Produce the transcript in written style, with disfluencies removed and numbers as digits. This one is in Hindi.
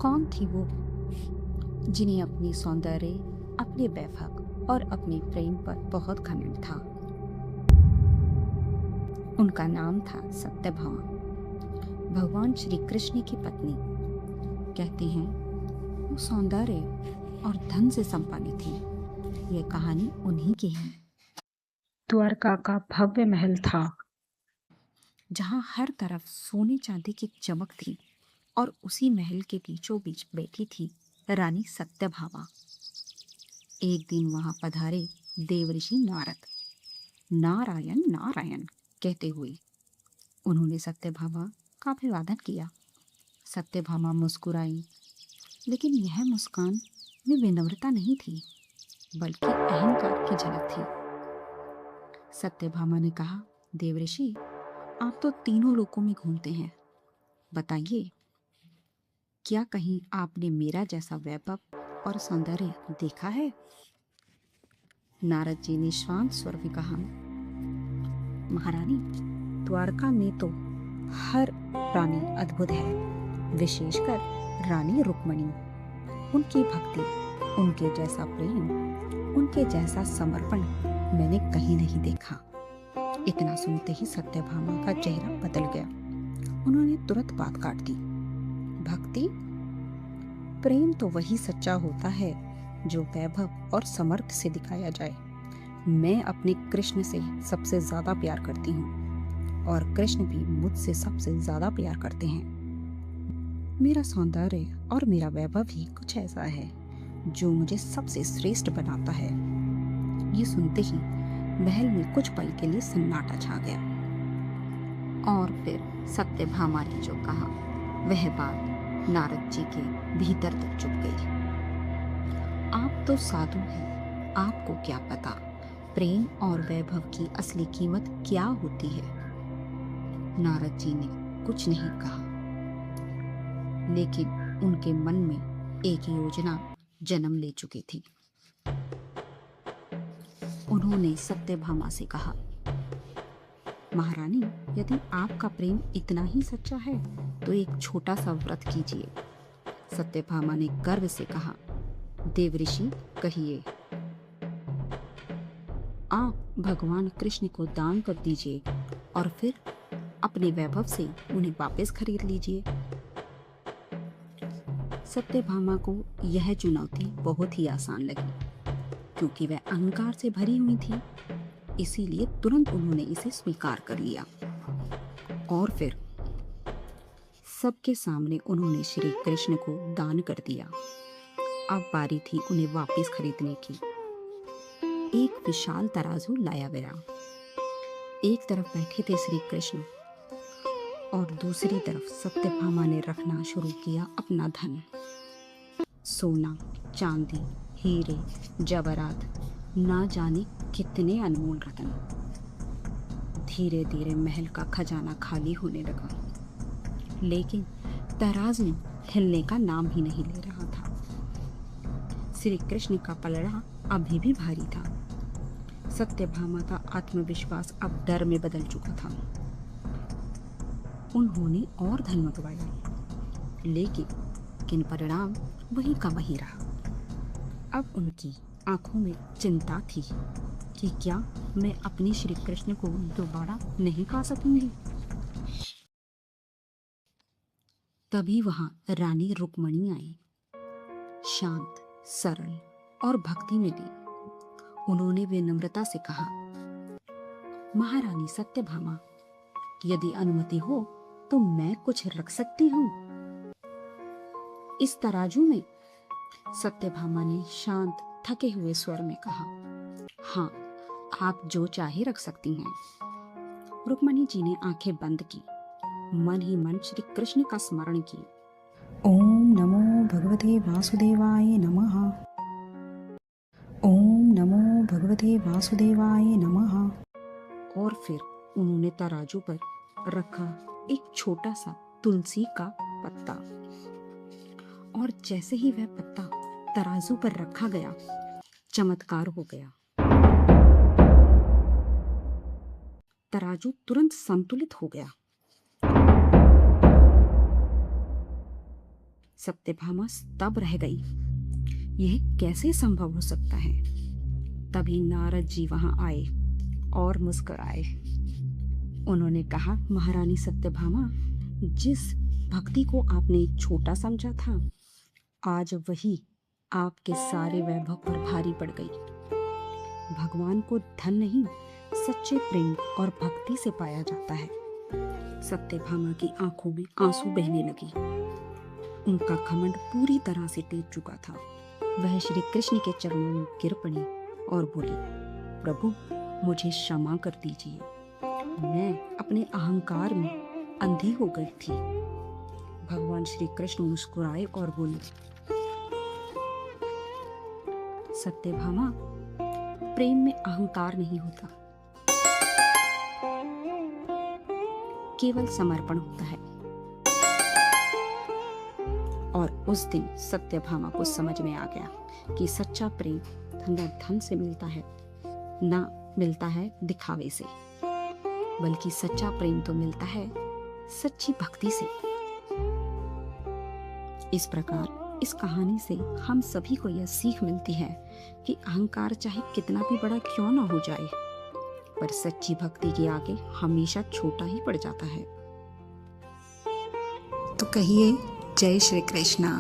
कौन थी वो जिन्हें अपनी सौंदर्य, अपने वैभव और अपने प्रेम पर बहुत घमंड था। उनका नाम था सत्यभामा, भगवान श्री कृष्ण की पत्नी। कहते हैं वो सौंदर्य और धन से संपन्न थी। ये कहानी उन्हीं की है। द्वारका का भव्य महल था, जहाँ हर तरफ सोने चांदी की चमक थी, और उसी महल के बीचों बीच बैठी थी रानी सत्यभामा। एक दिन वहां पधारे देवऋषि नारद। नारायण नारायण कहते हुए उन्होंने सत्यभामा का अभिवादन किया। सत्यभामा मुस्कुराई, लेकिन यह मुस्कान में विनम्रता नहीं थी, बल्कि अहंकार की झलक थी। सत्यभामा ने कहा, देवऋषि, आप तो तीनों लोकों में घूमते हैं, बताइए, क्या कहीं आपने मेरा जैसा वैभव और सौंदर्य देखा है? नारद जी ने शांत स्वर में कहा, महारानी, द्वारका में तो हर रानी अद्भुत है, विशेषकर रानी रुक्मणी। उनकी भक्ति, उनके जैसा प्रेम, उनके जैसा समर्पण मैंने कहीं नहीं देखा। इतना सुनते ही सत्यभामा का चेहरा बदल गया। उन्होंने तुरंत बात काट दी। भक्ति, प्रेम तो वही सच्चा होता है जो वैभव और समर्थ से दिखाया जाए। मैं अपने कृष्ण से सबसे ज्यादा प्यार करती हूँ, और कृष्ण भी मुझसे सबसे ज्यादा प्यार करते हैं। मेरा सौंदर्य और मेरा वैभव ही कुछ ऐसा है जो मुझे सबसे श्रेष्ठ बनाता है। ये सुनते ही महल में कुछ पल के लिए सन्नाटा छा गया, और फिर सत्यभामा ने जो कहा वह बात नारद जी के भीतर तक चुप गई। आप तो साधु हैं, आपको क्या पता प्रेम और वैभव की असली कीमत क्या होती है। नारद जी ने कुछ नहीं कहा, लेकिन उनके मन में एक योजना जन्म ले चुकी थी। उन्होंने सत्यभामा से कहा, महारानी, यदि आपका प्रेम इतना ही सच्चा है तो एक छोटा सा व्रत कीजिए। सत्यभामा ने गर्व से कहा, देवऋषि, कहिए। आप भगवान कृष्ण को दान कर दीजिए और फिर अपने वैभव से उन्हें वापस खरीद लीजिए। सत्यभामा को यह चुनौती बहुत ही आसान लगी, क्योंकि वह अहंकार से भरी हुई थी। इसीलिए तुरंत उन्होंने इसे स्वीकार कर लिया, और फिर सबके सामने उन्होंने श्री कृष्ण को दान कर दिया। अब बारी थी उन्हें वापस खरीदने की। एक विशाल तराजू लाया गया। एक तरफ बैठे थे श्री कृष्ण, और दूसरी तरफ सत्यभामा ने रखना शुरू किया अपना धन। सोना, चांदी, हीरे, जवाहरात, ना जाने कितने अनमोल रत्न। धीरे धीरे महल का खजाना खाली होने लगा, लेकिन तराजू हिलने का नाम ही नहीं ले रहा था। श्री कृष्ण का पलड़ा अभी भी भारी था। सत्यभामा का आत्मविश्वास अब डर में बदल चुका था। उन्होंने और धन मंगवाया, लेकिन परिणाम वही का वही रहा। अब उनकी आंखों में चिंता थी कि क्या मैं अपने श्री कृष्ण को दोबारा नहीं पा सकूंगी। तभी वहां रानी रुक्मणी आई, शांत, सरल और भक्ति में ली। उन्होंने विनम्रता से कहा, महारानी सत्यभामा, यदि अनुमति हो तो मैं कुछ रख सकती हूँ इस तराजू में। सत्यभामा ने शांत, थके हुए स्वर में कहा, हाँ, आप जो चाहे रख सकती हैं। रुक्मणी जी ने आंखें बंद की, मन ही मन श्री कृष्ण का स्मरण की। ओम नमो भगवते वासुदेवाय नमः। ओम नमो भगवते वासुदेवाय नमः। और फिर उन्होंने तराजू पर रखा एक छोटा सा तुलसी का पत्ता, और जैसे ही वह पत्ता तराजू पर रखा गया, चमत्कार हो गया। तराजू तुरंत संतुलित हो गया। सत्यभामा तब रह गई, यह कैसे संभव हो सकता है। तभी नारद जी वहां आए और मुस्कुराए। उन्होंने कहा, महारानी सत्यभामा, जिस भक्ति को आपने छोटा समझा था, आज वही आपके सारे वैभव पर भारी पड़ गई। भगवान को धन नहीं, सच्चे प्रेम और भक्ति से पाया जाता है। सत्यभामा की आंखों में आंसू बहने लगी। उनका घमंड पूरी तरह से टूट चुका था। वह श्री कृष्ण के चरणों में गिर पड़ी और बोली, प्रभु, मुझे क्षमा कर दीजिए। मैं अपने अहंकार में अंधी हो गई थी। भगवान श्री कृष्ण मुस्कुराए और बोले, सत्यभामा, प्रेम में अहंकार नहीं होता, केवल समर्पण होता है। और उस दिन सत्यभामा को समझ में आ गया कि सच्चा प्रेम न धन से मिलता है, न मिलता है दिखावे से, बल्कि सच्चा प्रेम तो मिलता है सच्ची भक्ति से। इस प्रकार इस कहानी से हम सभी को यह सीख मिलती है कि अहंकार चाहे कितना भी बड़ा क्यों ना हो जाए, पर सच्ची भक्ति के आगे हमेशा छोटा ही पड़ जाता है। तो कहिए, जय श्री कृष्णा।